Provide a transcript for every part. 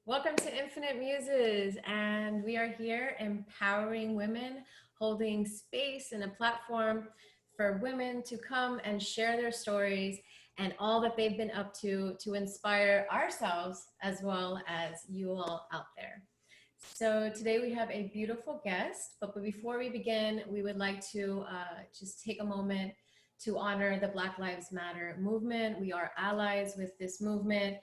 Welcome to Infinite Muses, and we are here empowering women, holding space and a platform for women to come and share their stories and all that they've been up to inspire ourselves as well as you all out there. So today we have a beautiful guest, but before we begin, we would like to just take a moment to honor the Black Lives Matter movement. We are allies with this movement.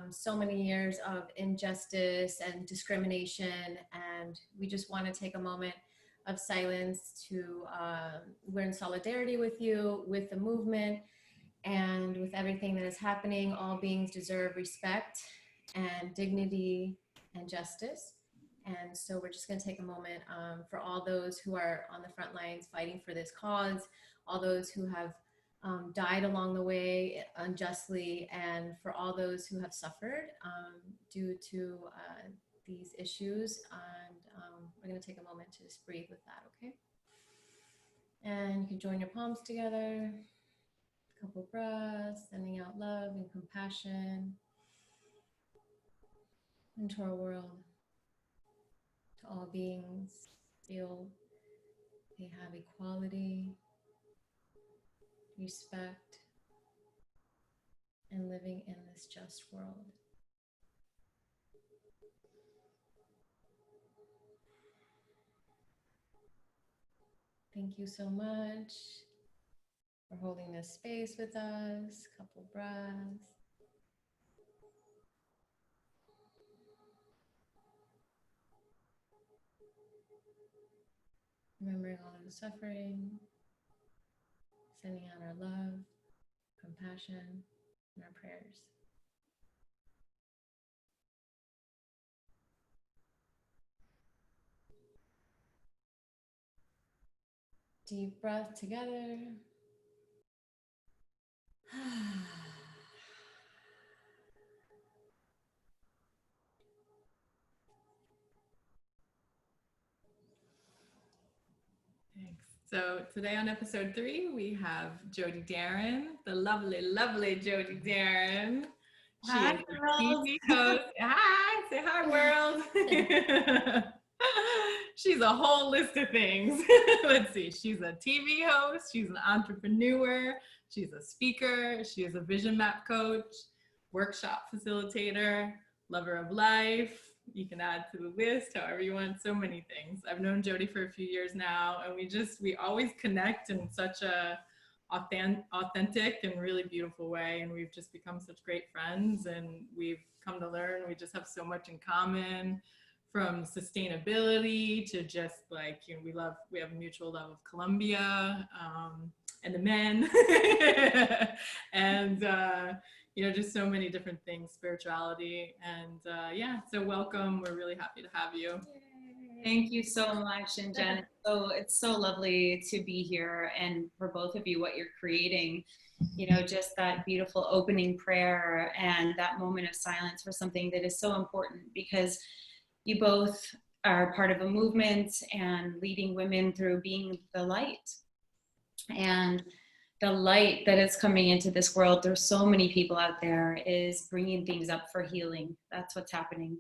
So many years of injustice and discrimination, and we just want to take a moment of silence to, we're in solidarity with you, with the movement, and with everything that is happening. All beings deserve respect and dignity and justice. And so we're just going to take a moment for all those who are on the front lines fighting for this cause, all those who have died along the way unjustly, and for all those who have suffered due to these issues. And we're going to take a moment to just breathe with that, okay? And you can join your palms together, a couple breaths, sending out love and compassion into our world, to all beings. Feel they have equality, respect, and living in this just world. Thank you so much for holding this space with us. Couple breaths. Remembering all of the suffering, sending out our love, compassion, and our prayers. Deep breath together. Thanks. So today on episode 3, we have Jodi Darren, the lovely, lovely Jodi Darren. She Hi, is a TV host. Hi, say hi, world. She's a whole list of things. Let's see. She's a TV host. She's an entrepreneur. She's a speaker. She is a vision map coach, workshop facilitator, lover of life. You can add to the list however you want. So many things. I've known Jodi for a few years now, and we always connect in such a authentic and really beautiful way, and we've just become such great friends, and we've come to learn we just have so much in common, from sustainability to just like, you know, we have a mutual love of Colombia and the men and you know, just so many different things, spirituality, and yeah, so welcome. We're really happy to have you. Thank you so much, and Jen, it's so lovely to be here, and for both of you, what you're creating, you know, just that beautiful opening prayer and that moment of silence for something that is so important, because you both are part of a movement and leading women through being the light. And the light that is coming into this world, there's so many people out there, is bringing things up for healing. That's what's happening.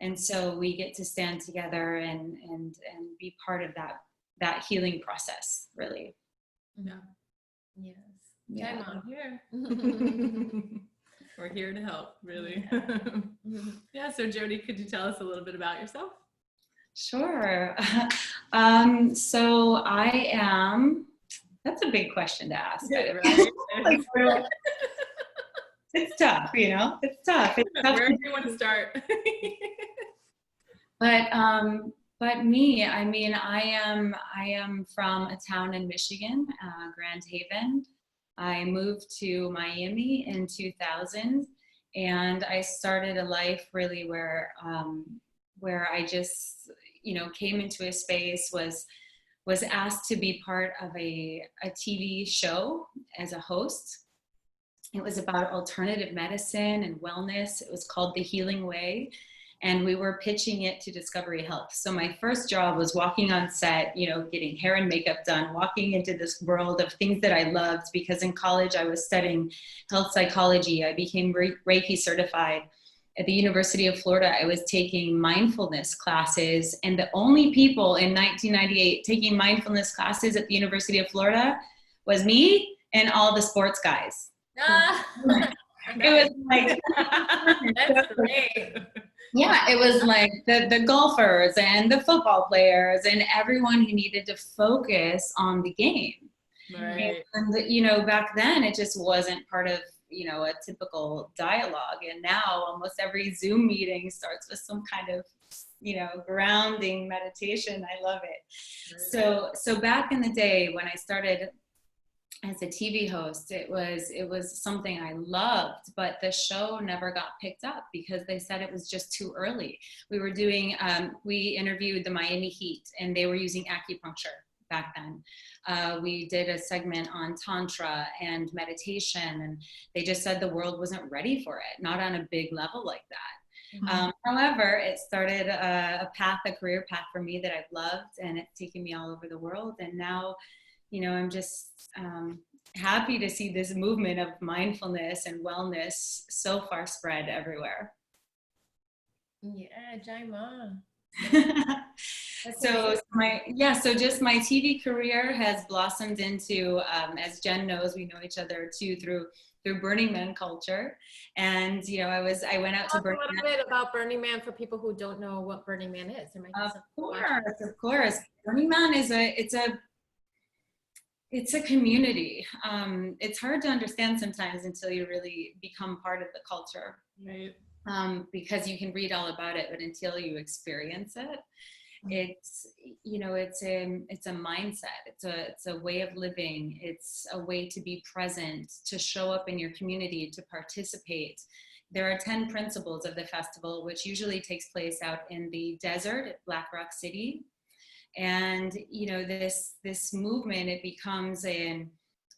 And so we get to stand together and be part of that healing process, really. Yeah. Yes. Yeah. Time on Here. We're here to help, really. Yeah, so Jodi, could you tell us a little bit about yourself? Sure. So I am, that's a big question to ask. Right? It's tough, you know, it's tough. Where do you want to start? But me, I mean, I am from a town in Michigan, Grand Haven. I moved to Miami in 2000, and I started a life really where I just, you know, came into a space, was asked to be part of a TV show as a host. It was about alternative medicine and wellness. It was called The Healing Way. And we were pitching it to Discovery Health. So my first job was walking on set, you know, getting hair and makeup done, walking into this world of things that I loved, because in college I was studying health psychology. I became Reiki certified. at the University of Florida, I was taking mindfulness classes, and the only people in 1998 taking mindfulness classes at the University of Florida was me and all the sports guys. Ah, It was like, that's great. yeah, it was like the golfers and the football players and everyone who needed to focus on the game. Right. And, you know, back then it just wasn't part of, you know, a typical dialogue. And now almost every Zoom meeting starts with some kind of, you know, grounding meditation. I love it. So back in the day when I started as a TV host, it was something I loved, but the show never got picked up because they said it was just too early. We were doing, we interviewed the Miami Heat, and they were using acupuncture back then. We did a segment on Tantra and meditation, and they just said the world wasn't ready for it, not on a big level like that. However, it started a career path for me that I've loved, and it's taken me all over the world. And now, you know, I'm just happy to see this movement of mindfulness and wellness so far spread everywhere. Yeah, Jaima. So just my TV career has blossomed into, as Jen knows, we know each other too through Burning Man culture. And, you know, I went out to Burning Man. Talk a little bit about Burning Man for people who don't know what Burning Man is. There might be Of course. Burning Man is it's a community. It's hard to understand sometimes until you really become part of the culture. Right. Because you can read all about it, but until you experience it, it's, you know, it's a mindset. It's a way of living. It's a way to be present, to show up in your community, to participate. There are 10 principles of the festival, which usually takes place out in the desert at Black Rock City. And, you know, this movement, it becomes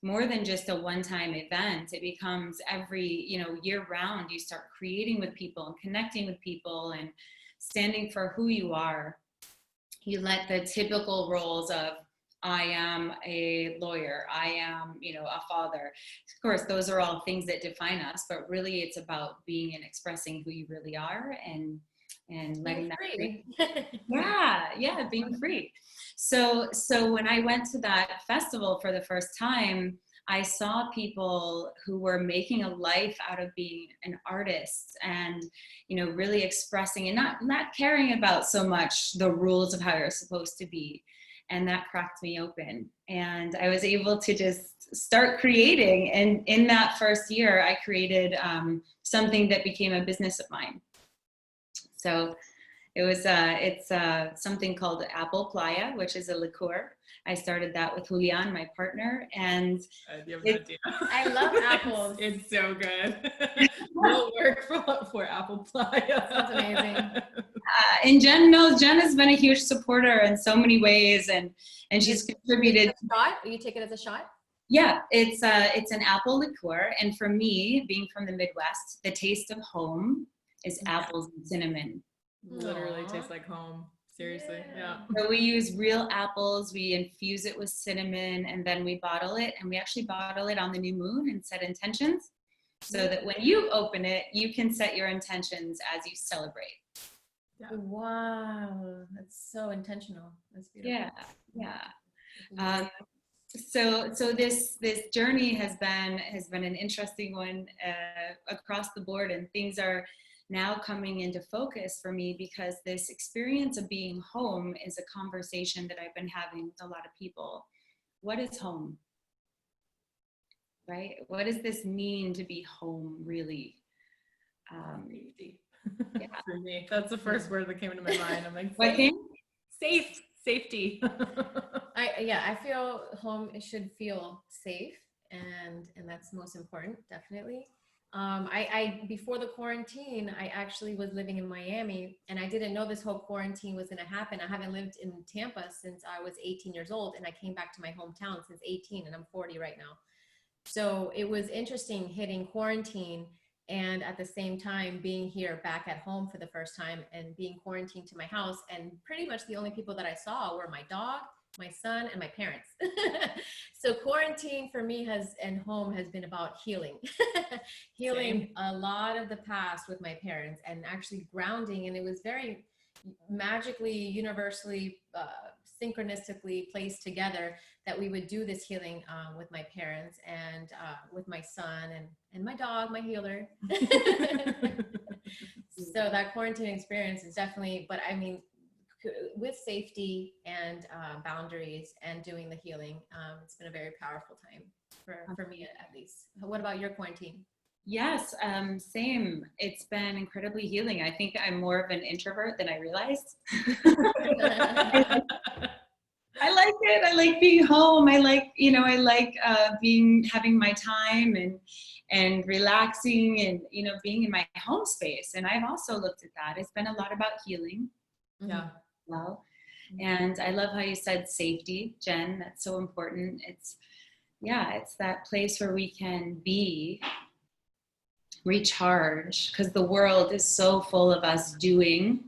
more than just a one-time event. It becomes every, you know, year round, you start creating with people and connecting with people and standing for who you are. You let the typical roles of, I am a lawyer, I am, you know, a father. Of course, those are all things that define us, but really it's about being and expressing who you really are and letting that free. Yeah, being free. So when I went to that festival for the first time, I saw people who were making a life out of being an artist and, you know, really expressing and not caring about so much the rules of how you're supposed to be. And that cracked me open. And I was able to just start creating. And in that first year, I created something that became a business of mine. So it was it's something called Apple Playa, which is a liqueur. I started that with Julian, my partner, and you have no idea. I love apples. It's so good. We'll work for Apple Playa. That's amazing. And Jen knows, Jen has been a huge supporter in so many ways, and she's contributed. Shot? You take it as a shot? Yeah, it's an apple liqueur, and for me, being from the Midwest, the taste of home is apples and cinnamon. Literally tastes like home. Seriously, yeah. So we use real apples, we infuse it with cinnamon, and then we bottle it. And we actually bottle it on the new moon and set intentions so that when you open it, you can set your intentions as you celebrate. Yeah. Wow, that's so intentional. That's beautiful. Yeah. So this journey has been an interesting one across the board, and things are now coming into focus for me because this experience of being home is a conversation that I've been having with a lot of people. What is home? Right? What does this mean to be home, really? Safety. Yeah. For me, that's the first word that came into my mind. I'm like, safety. I feel home should feel safe, and that's most important, definitely. I before the quarantine, I actually was living in Miami, and I didn't know this whole quarantine was going to happen. I haven't lived in Tampa since I was 18 years old, and I came back to my hometown since 18, and I'm 40 right now. So it was interesting hitting quarantine and at the same time being here back at home for the first time and being quarantined to my house. And pretty much the only people that I saw were my dog my son, and my parents. So quarantine for me and home has been about healing. Healing a lot of the past with my parents and actually grounding. And it was very magically, universally, synchronistically placed together that we would do this healing with my parents and with my son and my dog, my healer. So that quarantine experience is definitely, but I mean, with safety and boundaries and doing the healing, it's been a very powerful time for me at least. What about your quarantine? Yes, same. It's been incredibly healing. I think I'm more of an introvert than I realized. I like it. I like being home. I like, having my time and relaxing and, being in my home space. And I've also looked at that. It's been a lot about healing. Yeah. Well, and I love how you said safety, Jen. That's so important. It's that place where we can recharge, because the world is so full of us doing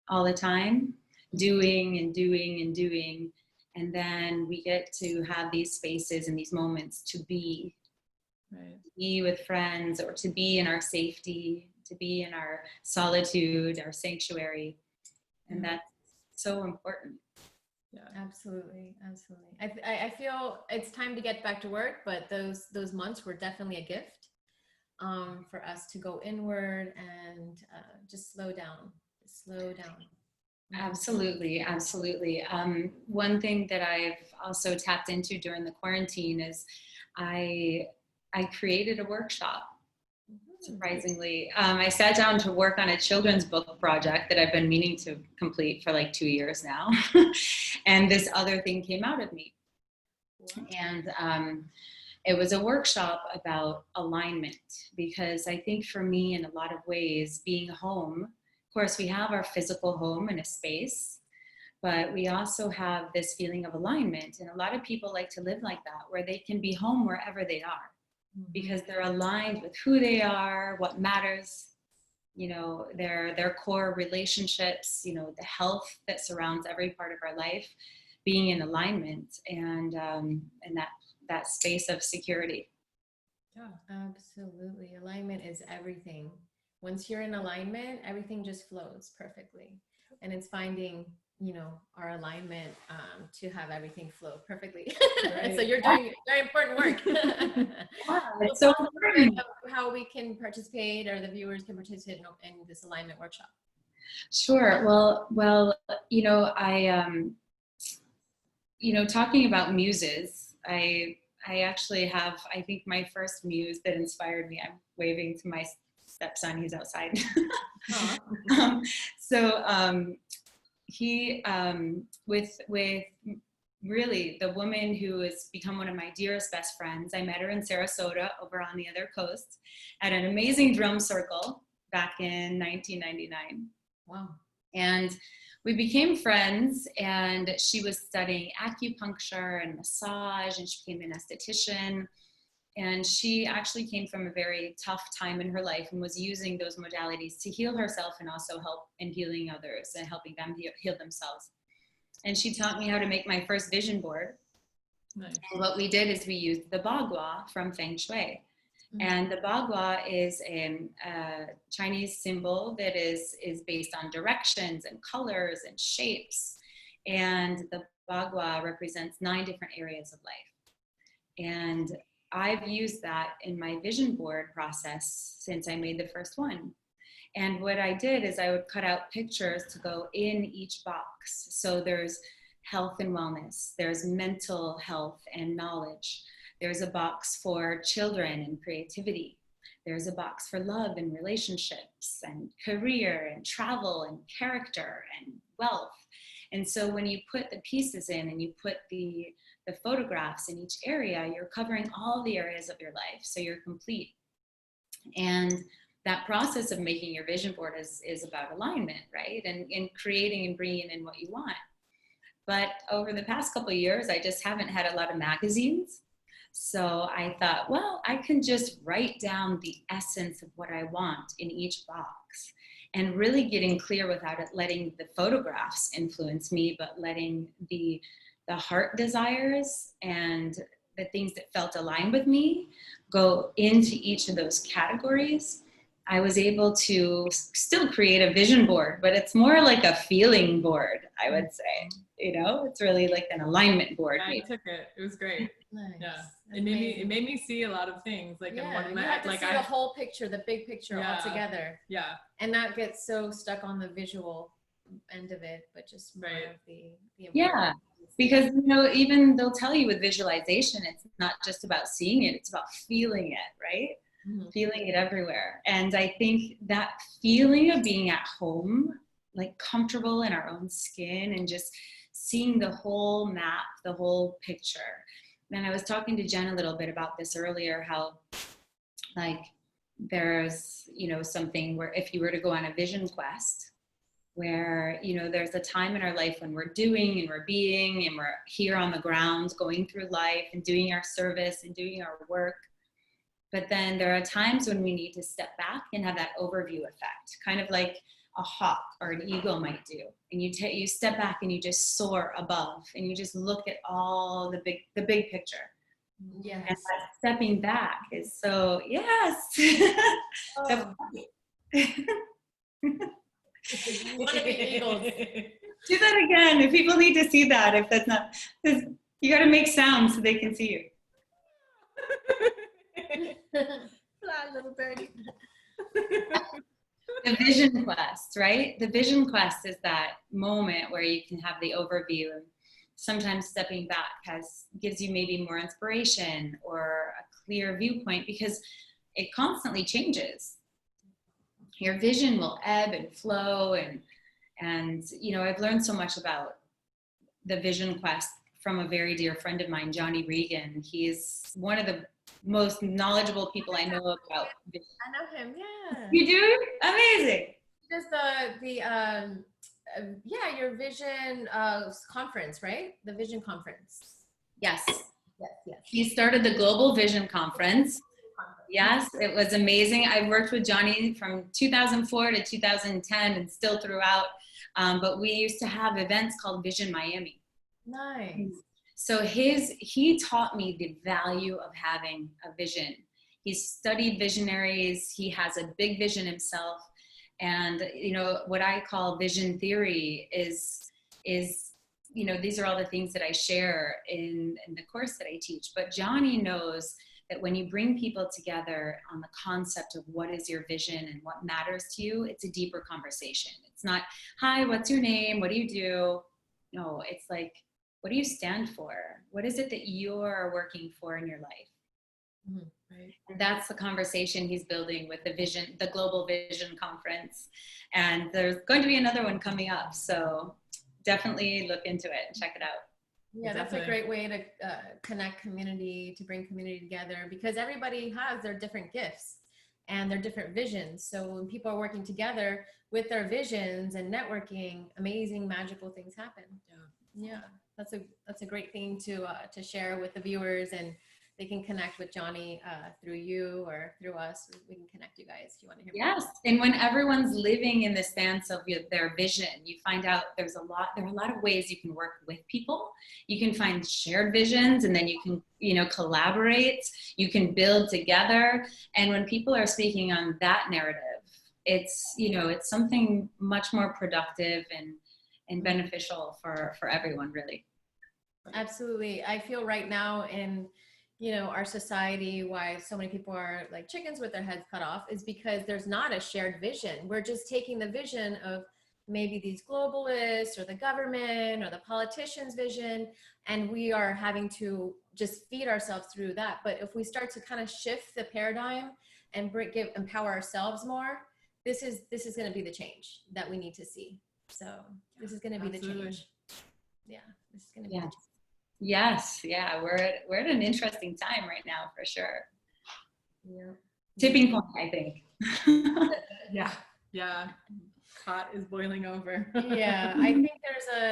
all the time, doing and doing and doing. And then we get to have these spaces and these moments to be, right. Be with friends, or to be in our safety, to be in our solitude, our sanctuary. And that's so important. Yeah, absolutely. I feel it's time to get back to work, but those months were definitely a gift for us to go inward and just slow down. Absolutely. One thing that I've also tapped into during the quarantine is I created a workshop. Surprisingly, I sat down to work on a children's book project that I've been meaning to complete for like 2 years now. And this other thing came out of me. And it was a workshop about alignment, because I think for me, in a lot of ways, being home, of course, we have our physical home and a space, but we also have this feeling of alignment. And a lot of people like to live like that, where they can be home wherever they are, because they're aligned with who they are, what matters, their core relationships, the health that surrounds every part of our life, being in alignment and that space of security. Yeah, absolutely. Alignment is everything. Once you're in alignment, everything just flows perfectly. And it's finding, our alignment to have everything flow perfectly. Right. So you're doing very important work. It's so important. How we can participate, or the viewers can participate in this alignment workshop. Sure. Well, I talking about muses, I actually have, I think, my first muse that inspired me. I'm waving to my stepson, he's outside. He with really the woman who has become one of my dearest best friends. I met her in Sarasota, over on the other coast, at an amazing drum circle back in 1999. Wow. And we became friends, and she was studying acupuncture and massage, and she became an esthetician. And she actually came from a very tough time in her life and was using those modalities to heal herself and also help in healing others and helping them heal themselves. And she taught me how to make my first vision board. Nice. And what we did is we used the bagua from feng shui. Mm-hmm. And the bagua is a Chinese symbol that is based on directions and colors and shapes. And the bagua represents 9 different areas of life. And I've used that in my vision board process since I made the first one. And what I did is I would cut out pictures to go in each box. So there's health and wellness, there's mental health and knowledge, there's a box for children and creativity, there's a box for love and relationships and career and travel and character and wealth. And so when you put the pieces in and you put the photographs in each area, you're covering all the areas of your life, so you're complete. And that process of making your vision board is about alignment, right? And creating and bringing in what you want. But over the past couple of years, I just haven't had a lot of magazines. So I thought, well, I can just write down the essence of what I want in each box, and really getting clear without it letting the photographs influence me, but letting the the heart desires and the things that felt aligned with me go into each of those categories, I was able to still create a vision board, but it's more like a feeling board, I would say. You know, it's really like an alignment board. I took it. It was great. Nice. Yeah. That's It made amazing. me see a lot of things. Like in one of You my, have to like see the whole picture, the big picture all together, yeah. and not get so stuck on the visual end of it, but just more Right. of the Yeah, because you know, even they'll tell you with visualization, it's not just about seeing it, it's about feeling it, right? Mhm. Feeling it everywhere. And I think that feeling of being at home, like comfortable in our own skin and just seeing the whole map, the whole picture. And I was talking to Jen a little bit about this earlier, how like there's, you know, something where if you were to go on a vision quest, where, you know, there's a time in our life when we're doing and we're being and we're here on the ground going through life and doing our service and doing our work. But then there are times when we need to step back and have that overview effect, kind of like a hawk or an eagle might do. And you step back and you just soar above and you just look at all the big picture. Yes. And that stepping back is so, yes. Oh. One of the eagles. Do that again. If people need to see that, if that's not, you got to make sounds so they can see you. Fly, little birdie. The vision quest, right? The vision quest is that moment where you can have the overview, and sometimes stepping back gives you maybe more inspiration or a clear viewpoint, because it constantly changes. Your vision will ebb and flow, and you know, I've learned so much about the vision quest from a very dear friend of mine, Johnny Regan. He's one of the most knowledgeable people I know about. I know him, yeah. You do? Amazing. He does your vision conference, right? The vision conference. Yes. Yes. He started the Global Vision Conference. Yes, it was amazing. I worked with Johnny from 2004 to 2010 and still throughout. But we used to have events called Vision Miami. Nice. So he taught me the value of having a vision. He's studied visionaries. He has a big vision himself. And, you know, what I call vision theory is, you know, these are all the things that I share in the course that I teach. But Johnny knows that when you bring people together on the concept of what is your vision and what matters to you, it's a deeper conversation. It's not, hi, what's your name? What do you do? No, it's like, what do you stand for? What is it that you're working for in your life? Mm-hmm. Right. And that's the conversation he's building with the Global Vision Conference. And there's going to be another one coming up. So definitely look into it and check it out. Yeah, that's a great way to connect community, to bring community together, because everybody has their different gifts and their different visions. So when people are working together with their visions and networking, amazing, magical things happen. Yeah, that's a great thing to share with the viewers, and they can connect with Johnny through you or through us. We can connect you guys if you want to hear more. Yes, and when everyone's living in the stance of their vision, you find out there are a lot of ways you can work with people. You can find shared visions, and then you can, you know, collaborate. You can build together. And when people are speaking on that narrative, it's, you know, it's something much more productive and beneficial for everyone, really. Absolutely. I feel right now in, you know, our society, why so many people are like chickens with their heads cut off is because there's not a shared vision. We're just taking the vision of maybe these globalists or the government or the politicians' vision, and we are having to just feed ourselves through that. But if we start to kind of shift the paradigm and empower ourselves more, this is going to be the change that we need to see. So this is going to be the change. Yeah, this is going to be the change. Yes, yeah, we're at an interesting time right now for sure. Yeah. Tipping point, I think. Yeah. Pot is boiling over. Yeah, I think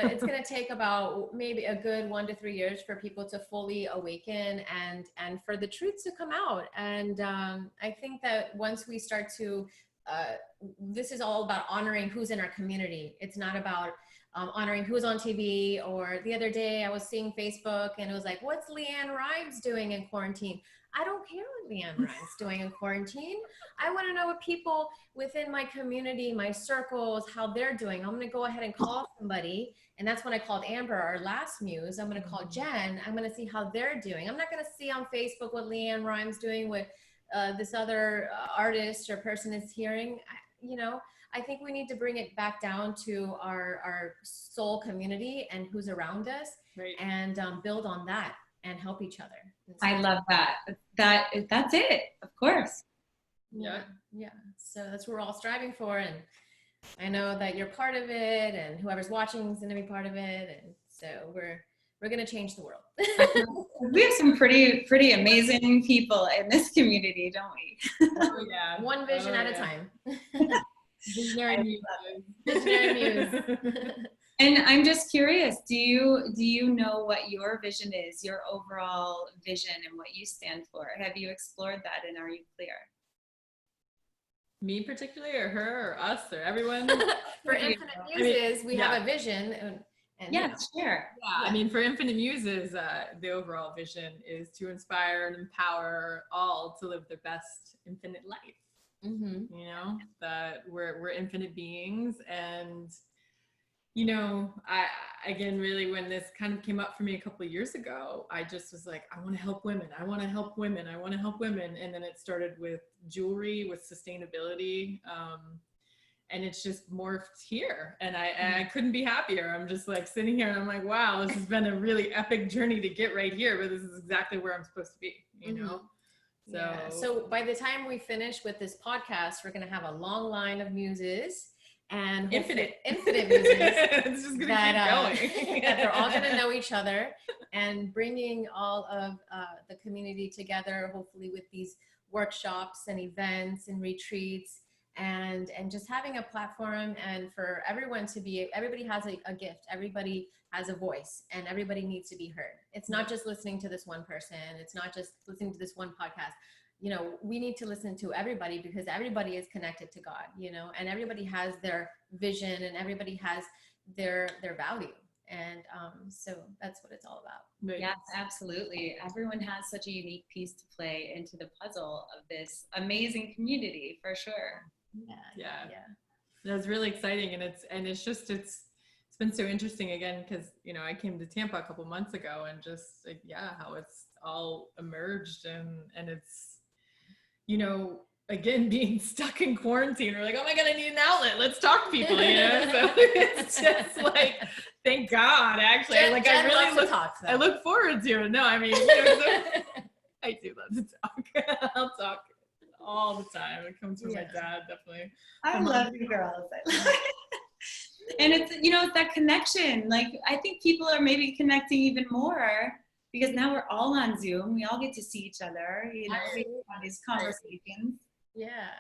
it's going to take about maybe a good 1 to 3 years for people to fully awaken and for the truth to come out. And I think that once we start to this is all about honoring who's in our community. It's not about honoring who's on TV. Or the other day I was seeing Facebook and it was like, what's Leanne Rimes doing in quarantine? I don't care what Leanne Rimes doing in quarantine. I want to know what people within my community, my circles, how they're doing. I'm going to go ahead and call somebody. And that's when I called Amber, our last muse. I'm going to call Jen. I'm going to see how they're doing. I'm not going to see on Facebook what Leanne Rimes doing, what this other artist or person is hearing. You know, I think we need to bring it back down to our soul community and who's around us, Right. and build on that and help each other. I love that. That's it, of course. Yeah. So that's what we're all striving for, and I know that you're part of it, and whoever's watching is going to be part of it, and so we're going to change the world. We have some pretty amazing people in this community, don't we? Oh, yeah. One vision at a time. Visionary muse. Visionary muse. And I'm just curious, do you know what your vision is, your overall vision, and what you stand for? Have you explored that, and are you clear? Me particularly, or her, or us, or everyone? For Infinite Muses, we have a vision. And Yeah, sure. Yeah, I mean, for Infinite Muses, the overall vision is to inspire and empower all to live their best infinite life. Mm-hmm. You know, that we're infinite beings. And you know, I again, really, when this kind of came up for me a couple of years ago, I just was like, I want to help women. I want to help women. I want to help women. And then it started with jewelry, with sustainability. And it's just morphed here. And I couldn't be happier. I'm just like sitting here and I'm like, wow, this has been a really epic journey to get right here, but this is exactly where I'm supposed to be, you know? So, yeah. So by the time we finish with this podcast, we're going to have a long line of muses and infinite muses it's just gonna keep going. that they're all going to know each other, and bringing all of the community together, hopefully with these workshops and events and retreats, and just having a platform, and for everyone to be, everybody has a gift, everybody has a voice, and everybody needs to be heard. It's not just listening to this one person. It's not just listening to this one podcast. You know, we need to listen to everybody, because everybody is connected to God, you know, and everybody has their vision, and everybody has their value. And so that's what it's all about. Yes, absolutely. Everyone has such a unique piece to play into the puzzle of this amazing community, for sure. Yeah. That's really exciting. And it's been so interesting again, because, you know, I came to Tampa a couple months ago, and just like, how it's all emerged, and it's, you know, again, being stuck in quarantine, we're like, oh my God, I need an outlet. Let's talk to people, you know? So it's just like, thank God, actually. Jen I really I look forward to it. No, I mean, you know, I do love to talk. I'll talk all the time. It comes from my dad, definitely. I love you girls. And it's, you know, it's that connection. Like, I think people are maybe connecting even more, because now we're all on Zoom. We all get to see each other, you know, we have these conversations. Yeah.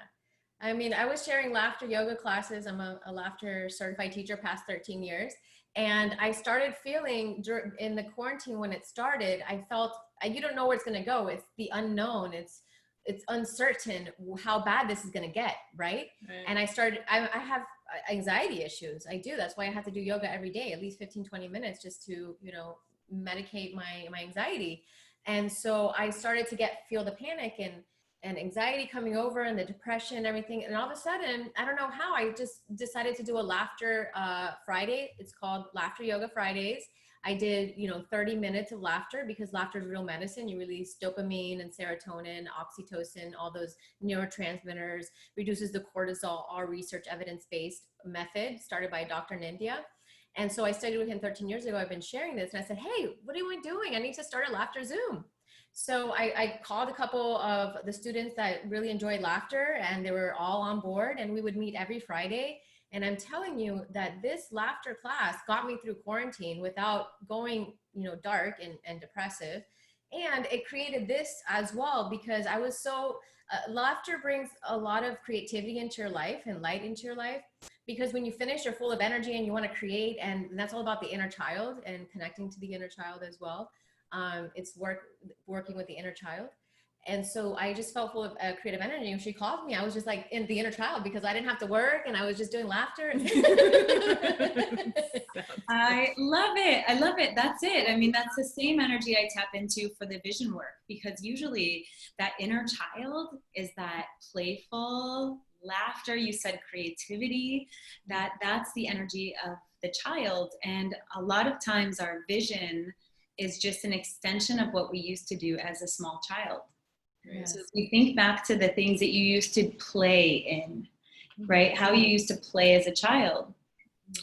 I mean, I was sharing laughter yoga classes. I'm a laughter certified teacher past 13 years. And I started feeling in the quarantine, when it started, I felt, you don't know where it's going to go. It's the unknown. It's uncertain how bad this is going to get. Right. And I have anxiety issues. I do. That's why I have to do yoga every day, at least 15, 20 minutes, just to, you know, medicate my anxiety. And so I started to feel the panic and anxiety coming over, and the depression and everything. And all of a sudden, I don't know how, I just decided to do a laughter Friday. It's called Laughter Yoga Fridays. I did, you know, 30 minutes of laughter, because laughter is real medicine. You release dopamine and serotonin, oxytocin, all those neurotransmitters, reduces the cortisol, all research evidence-based method started by Dr. Nindya. And so I studied with him 13 years ago. I've been sharing this, and I said, hey, what am I doing? I need to start a laughter Zoom. So I called a couple of the students that really enjoyed laughter, and they were all on board, and we would meet every Friday. And I'm telling you that this laughter class got me through quarantine without going, you know, dark and depressive. And it created this as well, because I was so, laughter brings a lot of creativity into your life and light into your life. Because when you finish, you're full of energy and you want to create, and that's all about the inner child and connecting to the inner child as well. It's working with the inner child. And so I just felt full of creative energy. And she called me, I was just like in the inner child because I didn't have to work and I was just doing laughter. I love it. I love it. That's it. I mean, that's the same energy I tap into for the vision work, because usually that inner child is that playful laughter. You said creativity, that's the energy of the child. And a lot of times our vision is just an extension of what we used to do as a small child. Yes. So if we think back to the things that you used to play in, right? How you used to play as a child,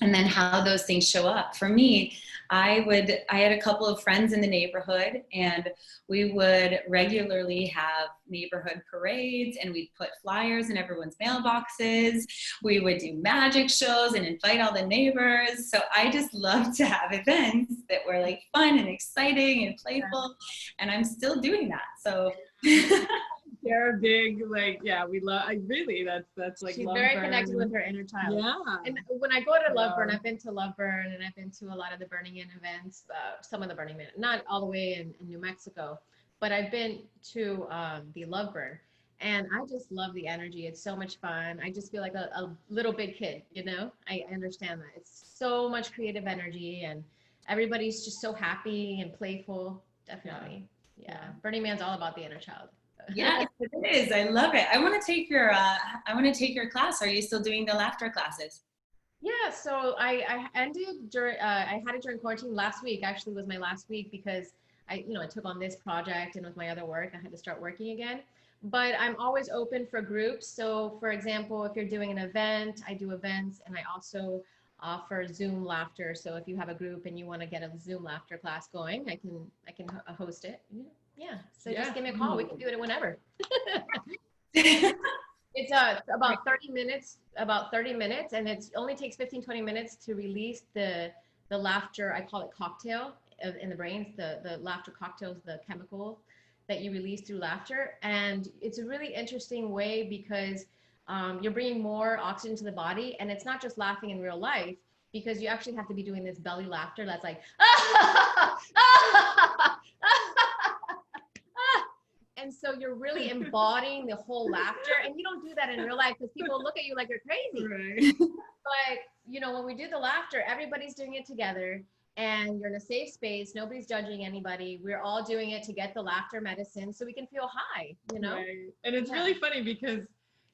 and then how those things show up. For me, I had a couple of friends in the neighborhood, and we would regularly have neighborhood parades, and we'd put flyers in everyone's mailboxes. We would do magic shows and invite all the neighbors. So I just love to have events that were like fun and exciting and playful, and I'm still doing that. So They're big, like, yeah, we love, that's like, she's love very burn. connected with her inner child. Yeah. And when I go to Love Burn, I've been to Love Burn and I've been to a lot of the Burning Man events, some of the Burning Man, not all the way in New Mexico, but I've been to the Love Burn, and I just love the energy. It's so much fun. I just feel like a little big kid, you know? I understand that. It's so much creative energy and everybody's just so happy and playful. Definitely. Yeah. Burning Man's all about the inner child. yes, it is. I love it. I want to take your class. Are you still doing the laughter classes? Yeah, so I ended during I had it during quarantine. Last week actually was my last week because I took on this project, and with my other work I had to start working again. But I'm always open for groups. So for example, if you're doing an event, I do events, and I also offer Zoom laughter. So if you have a group and you want to get a Zoom laughter class going, I can host it. Yeah. So just give me a call. We can do it whenever. It's about 30 minutes, and it only takes 15-20 minutes to release the laughter. I call it cocktail in the brain. The laughter cocktail is the chemical that you release through laughter. And it's a really interesting way because you're bringing more oxygen to the body, and it's not just laughing in real life, because you actually have to be doing this belly laughter that's like, and so you're really embodying the whole laughter, and you don't do that in real life because people look at you like you're crazy. Right. But when we do the laughter, everybody's doing it together, and you're in a safe space. Nobody's judging anybody. We're all doing it to get the laughter medicine so we can feel high, Right. And it's really funny because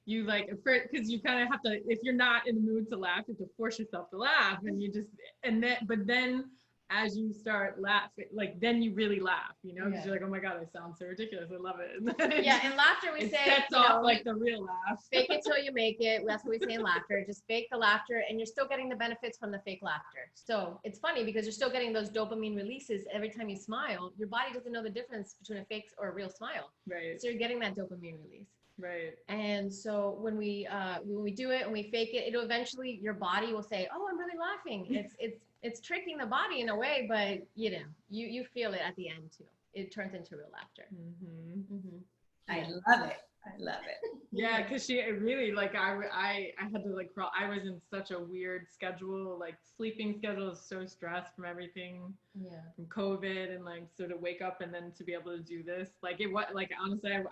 you because you kind of have to, if you're not in the mood to laugh, you have to force yourself to laugh, and but then as you start laughing, then you really laugh, because you're like, oh my God, I sound so ridiculous. I love it. Yeah, in laughter we say, sets off the real laugh. Fake it till you make it. That's what we say in laughter. Just fake the laughter, and you're still getting the benefits from the fake laughter. So it's funny because you're still getting those dopamine releases every time you smile. Your body doesn't know the difference between a fake or a real smile. Right. So you're getting that dopamine release. Right. And so when we do it and we fake it, it'll eventually, your body will say, oh, I'm really laughing. It's tricking the body in a way, but you feel it at the end too. It turns into real laughter. Mm-hmm. Mm-hmm. I love it. I love it. Yeah, because she really I had to crawl. I was in such a weird schedule, sleeping schedule is so stressed from everything, from COVID, and sort of wake up and then to be able to do this, honestly, I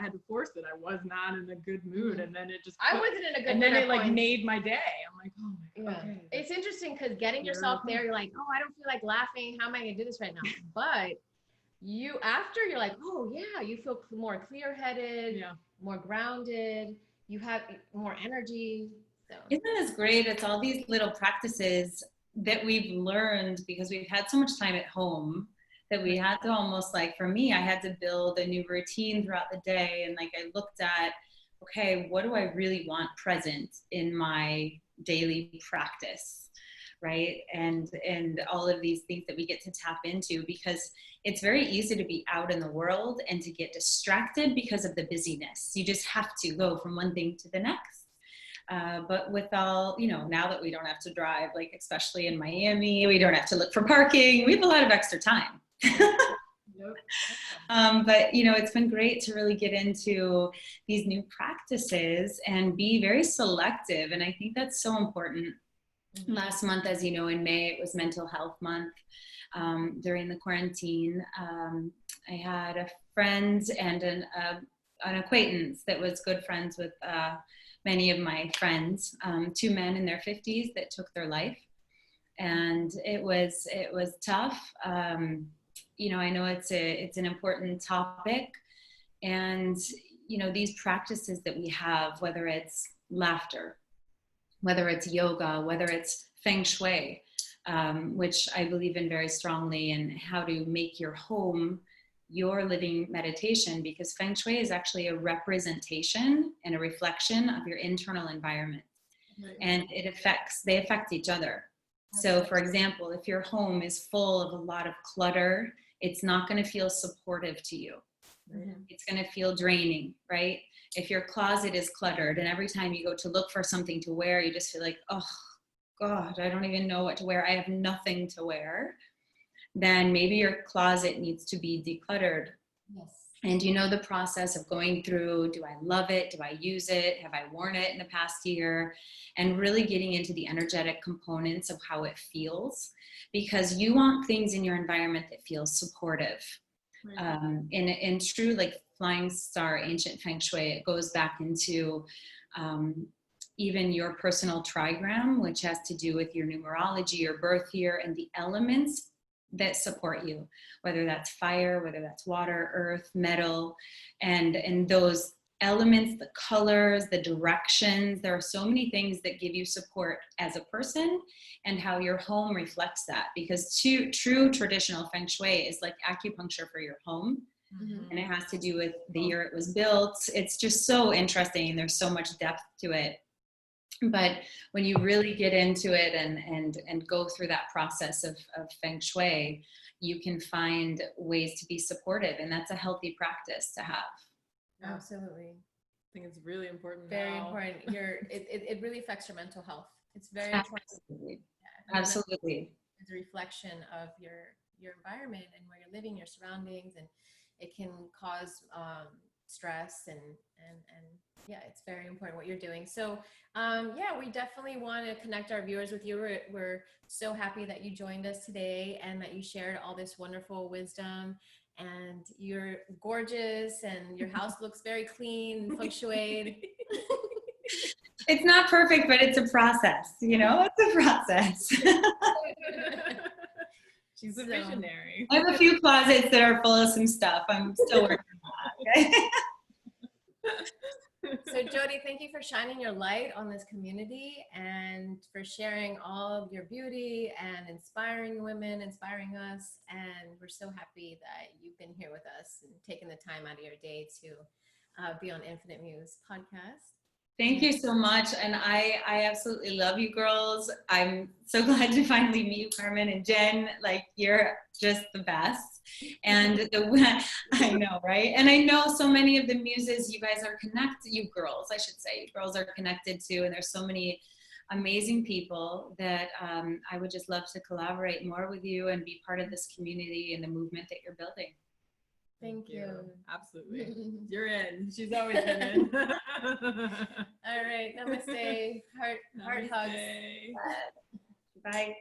had to force it. I was not in a good mood, and then it just I wasn't in a good and mood. then it made my day. I'm like, oh my God. Okay. It's interesting because getting yourself there, you're like, oh, I don't feel like laughing. How am I gonna do this right now? But you're like, oh yeah, you feel more clear-headed, more grounded, you have more energy. So isn't this great? It's all these little practices that we've learned because we've had so much time at home that we had to almost, for me, I had to build a new routine throughout the day. And I looked at, okay, what do I really want present in my daily practice? Right. And all of these things that we get to tap into, because it's very easy to be out in the world and to get distracted because of the busyness. You just have to go from one thing to the next. But with all, now that we don't have to drive, especially in Miami, we don't have to look for parking. We have a lot of extra time. But it's been great to really get into these new practices and be very selective. And I think that's so important. Last month, as you know, in May, it was Mental Health Month. During the quarantine, I had a friend and an acquaintance that was good friends with many of my friends, two men in their 50s that took their life. And it was tough. You know, I know it's an important topic, and you know, these practices that we have, whether it's laughter, whether it's yoga, whether it's feng shui, which I believe in very strongly, and how to make your home your living meditation, because feng shui is actually a representation and a reflection of your internal environment. Right. And they affect each other. So for example, if your home is full of a lot of clutter, it's not going to feel supportive to you. Mm-hmm. It's going to feel draining, right? If your closet is cluttered and every time you go to look for something to wear, you just feel like, oh God, I don't even know what to wear. I have nothing to wear. Then maybe your closet needs to be decluttered. Yes. And you know the process of going through, do I love it? Do I use it? Have I worn it in the past year? And really getting into the energetic components of how it feels, because you want things in your environment that feel supportive. Right. In true like flying star ancient feng shui, it goes back into even your personal trigram, which has to do with your numerology, your birth year, and the elements that support you, whether that's fire, whether that's water, earth, metal, and those elements, the colors, the directions. There are so many things that give you support as a person, and how your home reflects that, because true traditional feng shui is like acupuncture for your home. Mm-hmm. And it has to do with the year it was built. It's just so interesting. There's so much depth to it. But when you really get into it and go through that process of feng shui, you can find ways to be supportive, and that's a healthy practice to have. Absolutely. I think it's really important. Very important. It really affects your mental health. It's very absolutely. Yeah, absolutely. It's a reflection of your environment and where you're living, your surroundings, and it can cause stress and yeah, it's very important what you're doing. So yeah, we definitely want to connect our viewers with you. We're so happy that you joined us today and that you shared all this wonderful wisdom. And you're gorgeous, and your house looks very clean and feng shuied. It's not perfect, but it's a process, you know, it's a process. She's a visionary. I have a few closets that are full of some stuff. I'm still working on that. Okay? So Jodi, thank you for shining your light on this community and for sharing all of your beauty and inspiring women, inspiring us. And we're so happy that you've been here with us and taking the time out of your day to be on Infinite Muse podcast. Thank you so much. And I absolutely love you girls. I'm so glad to finally meet you, Karmen and Jen. Like, you're just the best. And I know, right? And I know so many of the muses you guys are connected, you girls, I should say, you girls are connected to, and there's so many amazing people that I would just love to collaborate more with you and be part of this community and the movement that you're building. Thank you. Absolutely. You're in. She's always been in. All right. Namaste. Heart hugs. Bye.